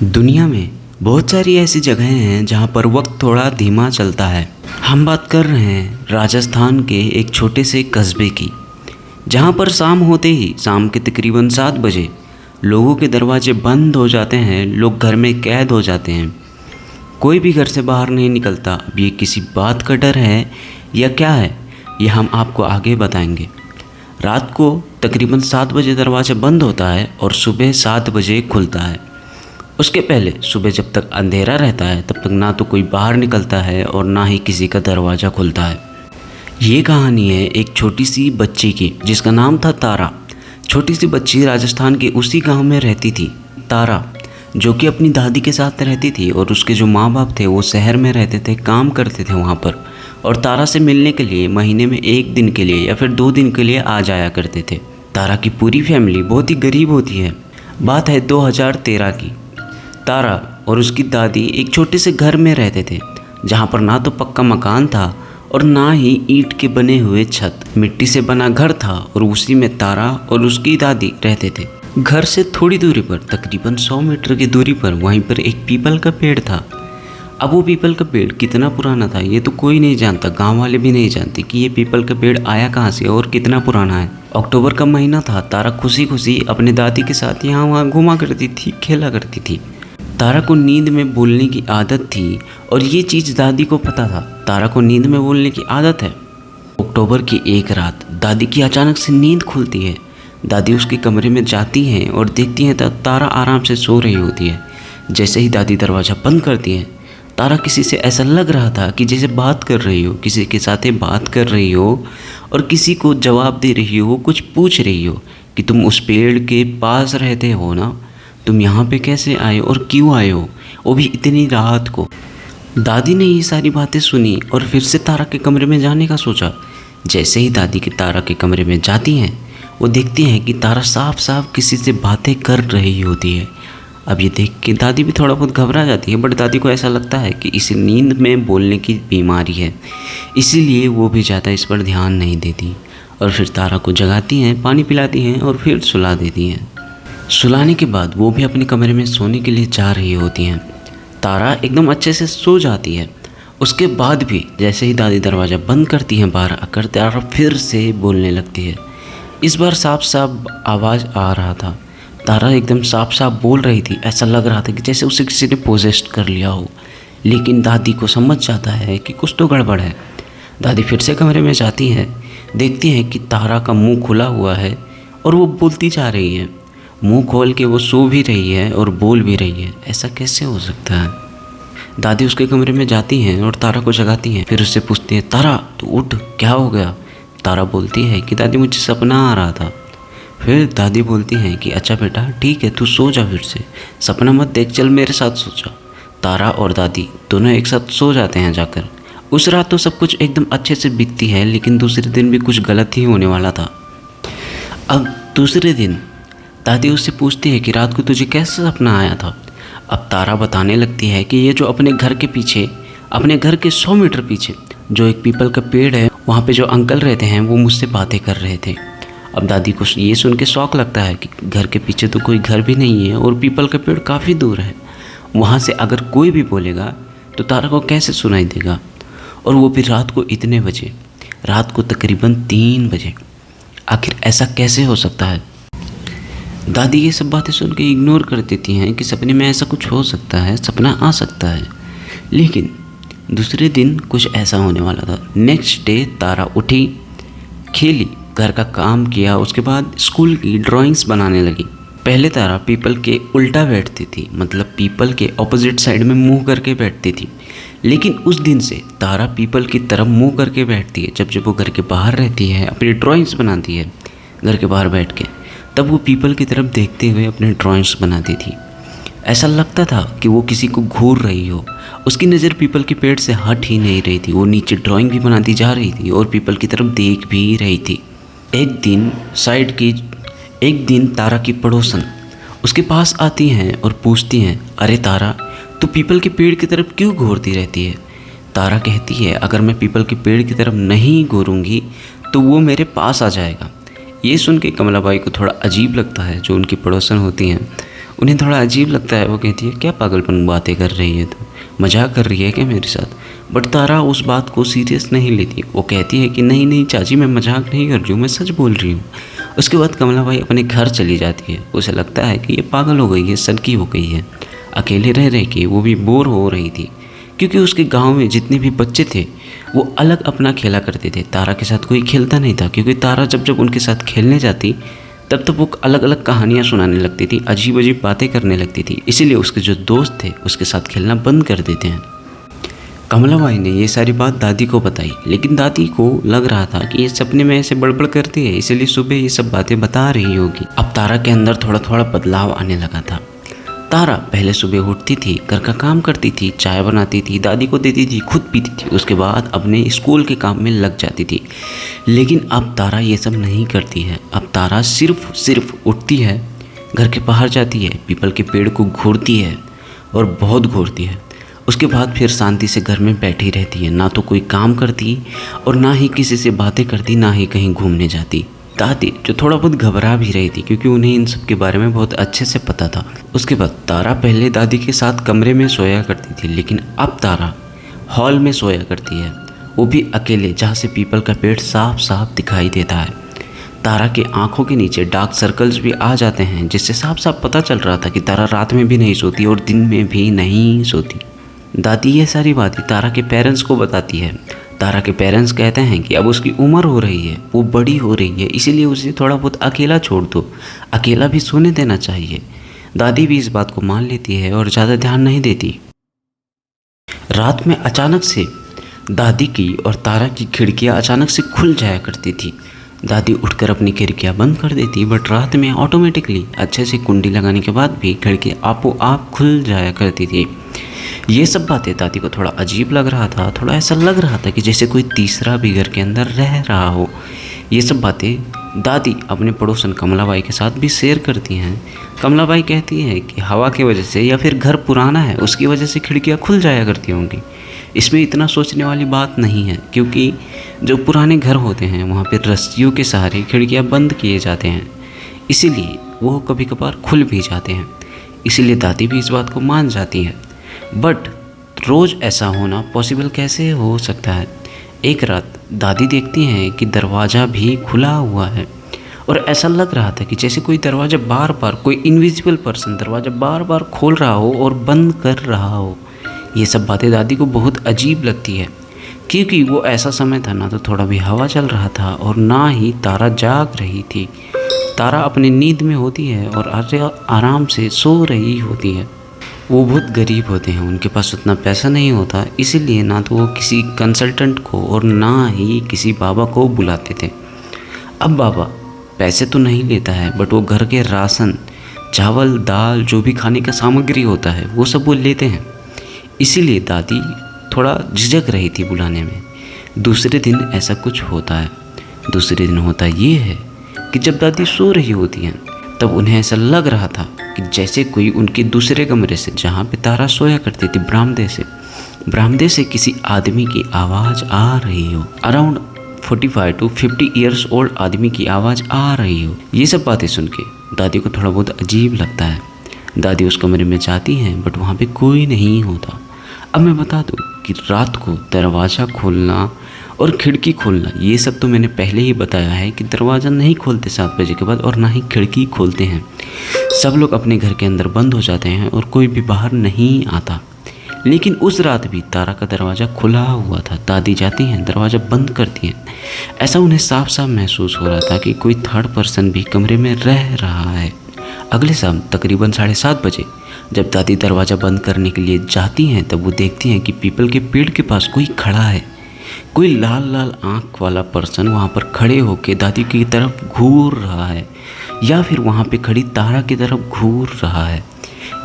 दुनिया में बहुत सारी ऐसी जगहें हैं जहाँ पर वक्त थोड़ा धीमा चलता है। हम बात कर रहे हैं राजस्थान के एक छोटे से कस्बे की, जहाँ पर शाम होते ही शाम के तकरीबन 7 बजे लोगों के दरवाजे बंद हो जाते हैं, लोग घर में कैद हो जाते हैं। कोई भी घर से बाहर नहीं निकलता। अब ये किसी बात का डर है या क्या है, ये हम आपको आगे बताएंगे। रात को तकरीबन 7 बजे दरवाज़ा बंद होता है और सुबह 7 बजे खुलता है। उसके पहले सुबह जब तक अंधेरा रहता है तब तक ना तो कोई बाहर निकलता है और ना ही किसी का दरवाज़ा खुलता है। ये कहानी है एक छोटी सी बच्ची की जिसका नाम था तारा। छोटी सी बच्ची राजस्थान के उसी गांव में रहती थी। तारा जो कि अपनी दादी के साथ रहती थी और उसके जो माँ बाप थे वो शहर में रहते थे, काम करते थे वहाँ पर, और तारा से मिलने के लिए महीने में 1 दिन के लिए या फिर 2 दिन के लिए आ जाया करते थे। तारा की पूरी फैमिली बहुत ही गरीब होती है। बात है 2013 की। तारा और उसकी दादी एक छोटे से घर में रहते थे जहाँ पर ना तो पक्का मकान था और ना ही ईंट के बने हुए छत। मिट्टी से बना घर था और उसी में तारा और उसकी दादी रहते थे। घर से थोड़ी दूरी पर तकरीबन 100 मीटर की दूरी पर वहीं पर एक पीपल का पेड़ था। अब वो पीपल का पेड़ कितना पुराना था ये तो कोई नहीं जानता, गांव वाले भी नहीं जानते कि ये पीपल का पेड़ आया कहाँ से और कितना पुराना है। अक्टूबर का महीना था। तारा खुशी खुशी अपने दादी के साथ यहाँ वहाँ घूमा करती थी, खेला करती थी। तारा को नींद में बोलने की आदत थी और ये चीज़ दादी को पता था। तारा को नींद में बोलने की आदत है। अक्टूबर की एक रात दादी की अचानक से नींद खुलती है। दादी उसके कमरे में जाती हैं और देखती हैं तो तारा आराम से सो रही होती है। जैसे ही दादी दरवाज़ा बंद करती हैं, तारा किसी से ऐसा लग रहा था कि जैसे बात कर रही हो, किसी के साथ बात कर रही हो और किसी को जवाब दे रही हो, कुछ पूछ रही हो कि तुम उस पेड़ के पास रहते हो ना, तुम यहाँ पे कैसे आए और क्यों आए हो, वो भी इतनी रात को। दादी ने ये सारी बातें सुनी और फिर से तारा के कमरे में जाने का सोचा। जैसे ही दादी के तारा के कमरे में जाती हैं, वो देखती हैं कि तारा साफ साफ किसी से बातें कर रही होती है। अब ये देख के दादी भी थोड़ा बहुत घबरा जाती है, बट दादी को ऐसा लगता है कि इसे नींद में बोलने की बीमारी है, इसीलिए वो भी ज़्यादा इस पर ध्यान नहीं देती और फिर तारा को जगाती हैं, पानी पिलाती हैं और फिर सुला देती हैं। सुलाने के बाद वो भी अपने कमरे में सोने के लिए जा रही होती हैं। तारा एकदम अच्छे से सो जाती है। उसके बाद भी जैसे ही दादी दरवाज़ा बंद करती हैं, बाहर आकर तारा फिर से बोलने लगती है। इस बार साफ साफ आवाज़ आ रहा था। तारा एकदम साफ साफ बोल रही थी। ऐसा लग रहा था कि जैसे उसे किसी ने पोजेस्ट कर लिया हो। लेकिन दादी को समझ जाता है कि कुछ तो गड़बड़ है। दादी फिर से कमरे में जाती हैं, देखती हैं कि तारा का मुँह खुला हुआ है और वो बोलती जा रही है। मुंह खोल के वो सो भी रही है और बोल भी रही है। ऐसा कैसे हो सकता है? दादी उसके कमरे में जाती हैं और तारा को जगाती हैं। फिर उससे पूछती हैं, तारा तू उठ, क्या हो गया? तारा बोलती है कि दादी मुझे सपना आ रहा था। फिर दादी बोलती हैं कि अच्छा बेटा ठीक है, तू सो जा, फिर से सपना मत देख, चल मेरे साथ सो जा। तारा और दादी दोनों एक साथ सो जाते हैं जाकर। उस रात तो सब कुछ एकदम अच्छे से बीतती है, लेकिन दूसरे दिन भी कुछ गलत ही होने वाला था। अब दूसरे दिन दादी उससे पूछती है कि रात को तुझे कैसा सपना आया था। अब तारा बताने लगती है कि ये जो अपने घर के पीछे, अपने घर के 100 मीटर पीछे जो एक पीपल का पेड़ है, वहाँ पे जो अंकल रहते हैं वो मुझसे बातें कर रहे थे। अब दादी को ये सुन के शौक लगता है कि घर के पीछे तो कोई घर भी नहीं है और पीपल का पेड़ काफ़ी दूर है। वहाँ से अगर कोई भी बोलेगा तो तारा को कैसे सुनाई देगा, और वो भी रात को इतने बजे, रात को तकरीबन 3 बजे। आखिर ऐसा कैसे हो सकता है? दादी ये सब बातें सुन के इग्नोर कर देती हैं कि सपने में ऐसा कुछ हो सकता है, सपना आ सकता है। लेकिन दूसरे दिन कुछ ऐसा होने वाला था। नेक्स्ट डे तारा उठी, खेली, घर का काम किया, उसके बाद स्कूल की ड्राइंग्स बनाने लगी। पहले तारा पीपल के उल्टा बैठती थी, मतलब पीपल के ऑपोजिट साइड में मुंह करके बैठती थी। लेकिन उस दिन से तारा पीपल की तरफ मुंह करके बैठती है। जब वो घर के बाहर रहती है, अपनी ड्राइंग्स बनाती है घर के बाहर बैठ के, तब वो पीपल की तरफ देखते हुए अपने ड्राइंग्स बनाती थी। ऐसा लगता था कि वो किसी को घूर रही हो। उसकी नज़र पीपल के पेड़ से हट ही नहीं रही थी। वो नीचे ड्राइंग भी बनाती जा रही थी और पीपल की तरफ देख भी रही थी। एक दिन तारा की पड़ोसन उसके पास आती हैं और पूछती हैं, अरे तारा तू पीपल के पेड़ की तरफ क्यों घूरती रहती है? तारा कहती है, अगर मैं पीपल के पेड़ की तरफ नहीं घूरूंगी तो वो मेरे पास आ जाएगा। ये सुन के कमलाबाई को थोड़ा अजीब लगता है, जो उनकी पड़ोसन होती हैं। उन्हें थोड़ा अजीब लगता है। वो कहती है क्या पागलपन बातें कर रही है तू, मजाक कर रही है क्या मेरे साथ। बट तारा उस बात को सीरियस नहीं लेती। वो कहती है कि नहीं नहीं चाची, मैं मजाक नहीं कर रही हूँ, मैं सच बोल रही हूँ। उसके बाद कमलाबाई अपने घर चली जाती है। उसे लगता है कि ये पागल हो गई है, सनकी हो गई है। अकेले रह रह के वो भी बोर हो रही थी, क्योंकि उसके गांव में जितने भी बच्चे थे वो अलग अपना खेला करते थे। तारा के साथ कोई खेलता नहीं था, क्योंकि तारा जब जब उनके साथ खेलने जाती तब वो अलग अलग कहानियाँ सुनाने लगती थी, अजीब अजीब बातें करने लगती थी। इसीलिए उसके जो दोस्त थे उसके साथ खेलना बंद कर देते हैं। कमलाबाई ने ये सारी बात दादी को बताई, लेकिन दादी को लग रहा था कि ये सपने में ऐसे बड़बड़ करती है, इसलिए सुबह ये सब बातें बता रही होगी। अब तारा के अंदर थोड़ा थोड़ा बदलाव आने लगा था। तारा पहले सुबह उठती थी, घर का काम करती थी, चाय बनाती थी, दादी को देती थी, खुद पीती थी, उसके बाद अपने स्कूल के काम में लग जाती थी। लेकिन अब तारा ये सब नहीं करती है। अब तारा सिर्फ उठती है, घर के बाहर जाती है, पीपल के पेड़ को घूरती है और बहुत घूरती है। उसके बाद फिर शांति से घर में बैठी रहती है, ना तो कोई काम करती और ना ही किसी से बातें करती, ना ही कहीं घूमने जाती। दादी जो थोड़ा बहुत घबरा भी रही थी, क्योंकि उन्हें इन सब के बारे में बहुत अच्छे से पता था। उसके बाद तारा पहले दादी के साथ कमरे में सोया करती थी, लेकिन अब तारा हॉल में सोया करती है, वो भी अकेले, जहाँ से पीपल का पेड़ साफ साफ दिखाई देता है। तारा के आंखों के नीचे डार्क सर्कल्स भी आ जाते हैं, जिससे साफ साफ पता चल रहा था कि तारा रात में भी नहीं सोती और दिन में भी नहीं सोती। दादी ये सारी बातें तारा के पेरेंट्स को बताती है। तारा के पेरेंट्स कहते हैं कि अब उसकी उम्र हो रही है, वो बड़ी हो रही है, इसीलिए उसे थोड़ा बहुत अकेला छोड़ दो, अकेला भी सोने देना चाहिए। दादी भी इस बात को मान लेती है और ज़्यादा ध्यान नहीं देती। रात में अचानक से दादी की और तारा की खिड़कियाँ अचानक से खुल जाया करती थी। दादी उठकर अपनी खिड़कियाँ बंद कर देती, बट रात में ऑटोमेटिकली अच्छे से कुंडी लगाने के बाद भी खिड़की आपो आप खुल जाया करती थी। ये सब बातें दादी को थोड़ा अजीब लग रहा था, थोड़ा ऐसा लग रहा था कि जैसे कोई तीसरा भी घर के अंदर रह रहा हो। ये सब बातें दादी अपने पड़ोसन कमलाबाई के साथ भी शेयर करती हैं। कमलाबाई कहती है कि हवा की वजह से या फिर घर पुराना है उसकी वजह से खिड़कियाँ खुल जाया करती होंगी। इसमें इतना सोचने वाली बात नहीं है, क्योंकि जो पुराने घर होते हैं वहाँ पर रस्सियों के सहारे खिड़कियाँ बंद किए जाते हैं, इसीलिए वो कभी कभार खुल भी जाते हैं। इसीलिए दादी भी इस बात को मान जाती है। बट रोज़ ऐसा होना पॉसिबल कैसे हो सकता है। एक रात दादी देखती हैं कि दरवाज़ा भी खुला हुआ है और ऐसा लग रहा था कि जैसे कोई दरवाज़ा बार बार, कोई इनविजिबल पर्सन दरवाज़ा बार बार खोल रहा हो और बंद कर रहा हो। ये सब बातें दादी को बहुत अजीब लगती है, क्योंकि वो ऐसा समय था ना तो थोड़ा भी हवा चल रहा था और ना ही तारा जाग रही थी। तारा अपनी नींद में होती है और आराम से सो रही होती है। वो बहुत गरीब होते हैं, उनके पास उतना पैसा नहीं होता, इसीलिए ना तो वो किसी कंसल्टेंट को और ना ही किसी बाबा को बुलाते थे। अब बाबा पैसे तो नहीं लेता है, बट वो घर के राशन, चावल, दाल, जो भी खाने का सामग्री होता है वो सब वो लेते हैं। इसीलिए दादी थोड़ा झिझक रही थी बुलाने में। दूसरे दिन ऐसा कुछ होता है। दूसरे दिन होता ये है कि जब दादी सो रही होती हैं तब उन्हें ऐसा लग रहा था कि जैसे कोई उनके दूसरे कमरे से, जहाँ पे तारा सोया करती थी, बरामदे से किसी आदमी की आवाज़ आ रही हो। अराउंड 45 to 50 ईयर्स ओल्ड आदमी की आवाज़ आ रही हो। ये सब बातें सुन के दादी को थोड़ा बहुत अजीब लगता है। दादी उस कमरे में जाती हैं, बट वहाँ पे कोई नहीं होता। अब मैं बता दूँ कि रात को दरवाज़ा खोलना और खिड़की खोलना, ये सब तो मैंने पहले ही बताया है कि दरवाज़ा नहीं खोलते 7 बजे के बाद और ना ही खिड़की खोलते हैं। सब लोग अपने घर के अंदर बंद हो जाते हैं और कोई भी बाहर नहीं आता। लेकिन उस रात भी तारा का दरवाज़ा खुला हुआ था। दादी जाती हैं, दरवाज़ा बंद करती हैं। ऐसा उन्हें साफ साफ महसूस हो रहा था कि कोई थर्ड पर्सन भी कमरे में रह रहा है। अगले शाम तकरीबन 7:30 बजे जब दादी दरवाज़ा बंद करने के लिए जाती हैं, तब वो देखती हैं कि पीपल के पेड़ के पास कोई खड़ा है। कोई लाल लाल आँख वाला पर्सन वहाँ पर खड़े होकर दादी की तरफ घूर रहा है, या फिर वहाँ पे खड़ी तारा की तरफ घूर रहा है।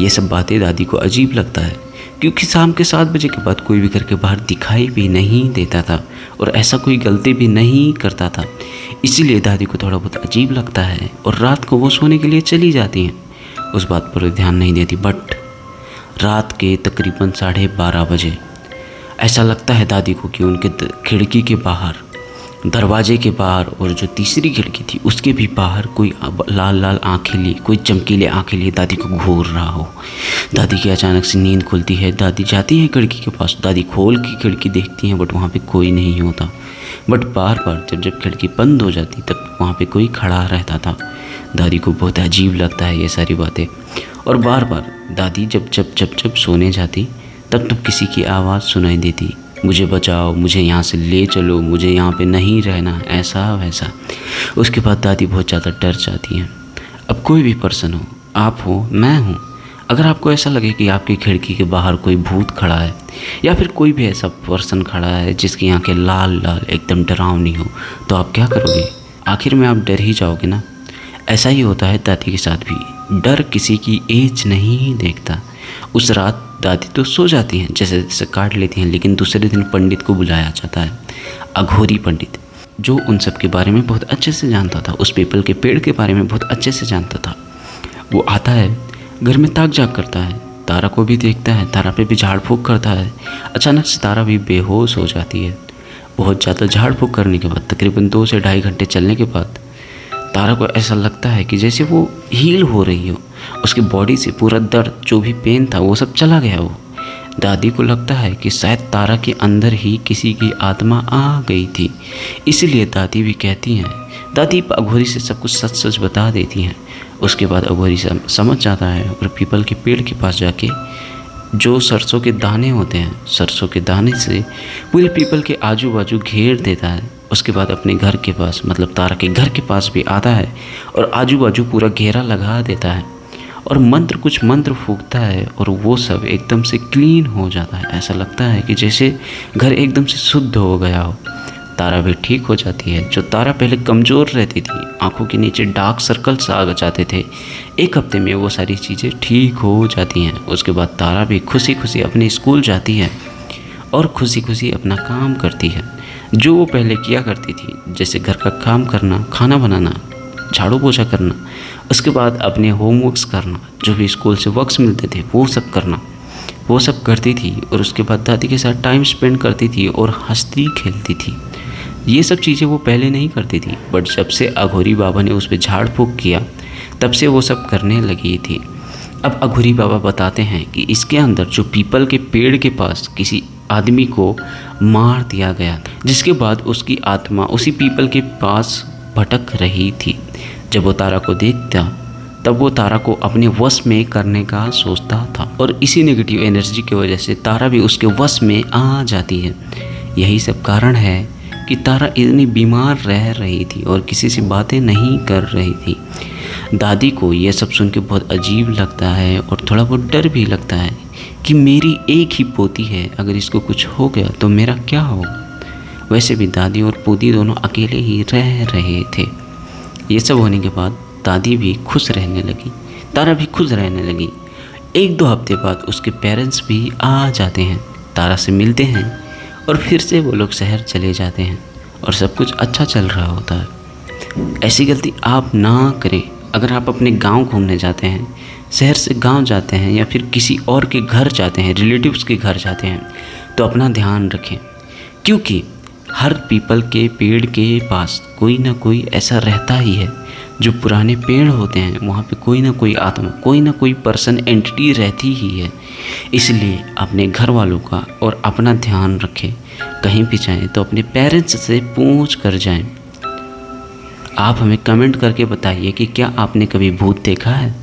ये सब बातें दादी को अजीब लगता है, क्योंकि शाम के 7 बजे के बाद कोई भी घर के बाहर दिखाई भी नहीं देता था और ऐसा कोई गलती भी नहीं करता था। इसीलिए दादी को थोड़ा बहुत अजीब लगता है और रात को वो सोने के लिए चली जाती हैं। उस बात पर ध्यान नहीं देती। बट रात के तकरीबन 12:30 बजे ऐसा लगता है दादी को कि उनके खिड़की के बाहर दरवाजे के बाहर और जो तीसरी खिड़की थी उसके भी बाहर कोई लाल लाल आंखें लिए, कोई चमकीले आंखें लिए दादी को घूर रहा हो। दादी की अचानक से नींद खुलती है, दादी जाती है खिड़की के पास, दादी खोल की खिड़की देखती हैं बट वहाँ पे कोई नहीं होता। बट बार बार जब खिड़की बंद हो जाती तब वहाँ पे कोई खड़ा रहता था। दादी को बहुत अजीब लगता है ये सारी बातें, और बार बार दादी जब सोने जाती तब किसी की आवाज़ सुनाई देती, मुझे बचाओ, मुझे यहाँ से ले चलो, मुझे यहाँ पे नहीं रहना, ऐसा वैसा। उसके बाद दादी बहुत ज़्यादा डर जाती हैं। अब कोई भी पर्सन हो, आप हो, मैं हूँ, अगर आपको ऐसा लगे कि आपकी खिड़की के बाहर कोई भूत खड़ा है या फिर कोई भी ऐसा पर्सन खड़ा है जिसकी आंखें लाल लाल एकदम डरावनी हो, तो आप क्या करोगे? आखिर में आप डर ही जाओगे ना। ऐसा ही होता है दादी के साथ भी। डर किसी की एज नहीं देखता। उस रात दादी तो सो जाती हैं, जैसे जैसे काट लेती हैं, लेकिन दूसरे दिन पंडित को बुलाया जाता है, अघोरी पंडित, जो उन सब के बारे में बहुत अच्छे से जानता था, उस पीपल के पेड़ के बारे में बहुत अच्छे से जानता था। वो आता है, घर में ताक झाक करता है, तारा को भी देखता है, तारा पे भी झाड़ फूँक करता है। अचानक से तारा भी बेहोश हो जाती है। बहुत ज़्यादा झाड़ फूँक करने के बाद, तकरीबन 2 से ढाई घंटे चलने के बाद, तारा को ऐसा लगता है कि जैसे वो हील हो रही हो, उसकी बॉडी से पूरा दर्द, जो भी पेन था, वो सब चला गया हो। दादी को लगता है कि शायद तारा के अंदर ही किसी की आत्मा आ गई थी, इसलिए दादी भी कहती हैं, दादी अघोरी से सब कुछ सच सच बता देती हैं। उसके बाद अघोरी समझ जाता है और पीपल के पेड़ के पास जाके जो सरसों के दाने होते हैं, सरसों के दाने से पूरे पीपल के आजू बाजू घेर देता है। उसके बाद अपने घर के पास, मतलब तारा के घर के पास भी आता है और आजू बाजू पूरा घेरा लगा देता है और कुछ मंत्र फूंकता है और वो सब एकदम से क्लीन हो जाता है। ऐसा लगता है कि जैसे घर एकदम से शुद्ध हो गया हो। तारा भी ठीक हो जाती है। जो तारा पहले कमज़ोर रहती थी, आंखों के नीचे डार्क सर्कल्स आ जाते थे, 1 हफ्ते में वो सारी चीज़ें ठीक हो जाती हैं। उसके बाद तारा भी खुशी खुशी अपने स्कूल जाती है और खुशी खुशी अपना काम करती है, जो वो पहले किया करती थी, जैसे घर का काम करना, खाना बनाना, झाड़ू पोछा करना, उसके बाद अपने होमवर्क्स करना, जो भी स्कूल से वर्क्स मिलते थे वो सब करना, वो सब करती थी। और उसके बाद दादी के साथ टाइम स्पेंड करती थी और हंसती खेलती थी। ये सब चीज़ें वो पहले नहीं करती थी, बट जब से अघोरी बाबा ने उस पर झाड़ फूँक किया तब से वो सब करने लगी थी। अब अघोरी बाबा बताते हैं कि इसके अंदर जो पीपल के पेड़ के पास किसी आदमी को मार दिया गया, जिसके बाद उसकी आत्मा उसी पीपल के पास भटक रही थी। जब वो तारा को देखता तब वो तारा को अपने वश में करने का सोचता था और इसी नेगेटिव एनर्जी की वजह से तारा भी उसके वश में आ जाती है। यही सब कारण है कि तारा इतनी बीमार रह रही थी और किसी से बातें नहीं कर रही थी। दादी को यह सब सुन के बहुत अजीब लगता है और थोड़ा बहुत डर भी लगता है कि मेरी एक ही पोती है, अगर इसको कुछ हो गया तो मेरा क्या होगा। वैसे भी दादी और पोती दोनों अकेले ही रह रहे थे। ये सब होने के बाद दादी भी खुश रहने लगी, तारा भी खुश रहने लगी। 1-2 हफ्ते बाद उसके पेरेंट्स भी आ जाते हैं, तारा से मिलते हैं और फिर से वो लोग शहर चले जाते हैं और सब कुछ अच्छा चल रहा होता है। ऐसी गलती आप ना करें। अगर आप अपने गांव घूमने जाते हैं, शहर से गांव जाते हैं या फिर किसी और के घर जाते हैं, रिलेटिव्स के घर जाते हैं, तो अपना ध्यान रखें, क्योंकि हर पीपल के पेड़ के पास कोई ना कोई ऐसा रहता ही है। जो पुराने पेड़ होते हैं वहाँ पे कोई ना कोई आत्मा, कोई ना कोई पर्सन, एंटिटी रहती ही है। इसलिए अपने घर वालों का और अपना ध्यान रखें। कहीं भी जाएं तो अपने पेरेंट्स से पूछ कर जाएं। आप हमें कमेंट करके बताइए कि क्या आपने कभी भूत देखा है।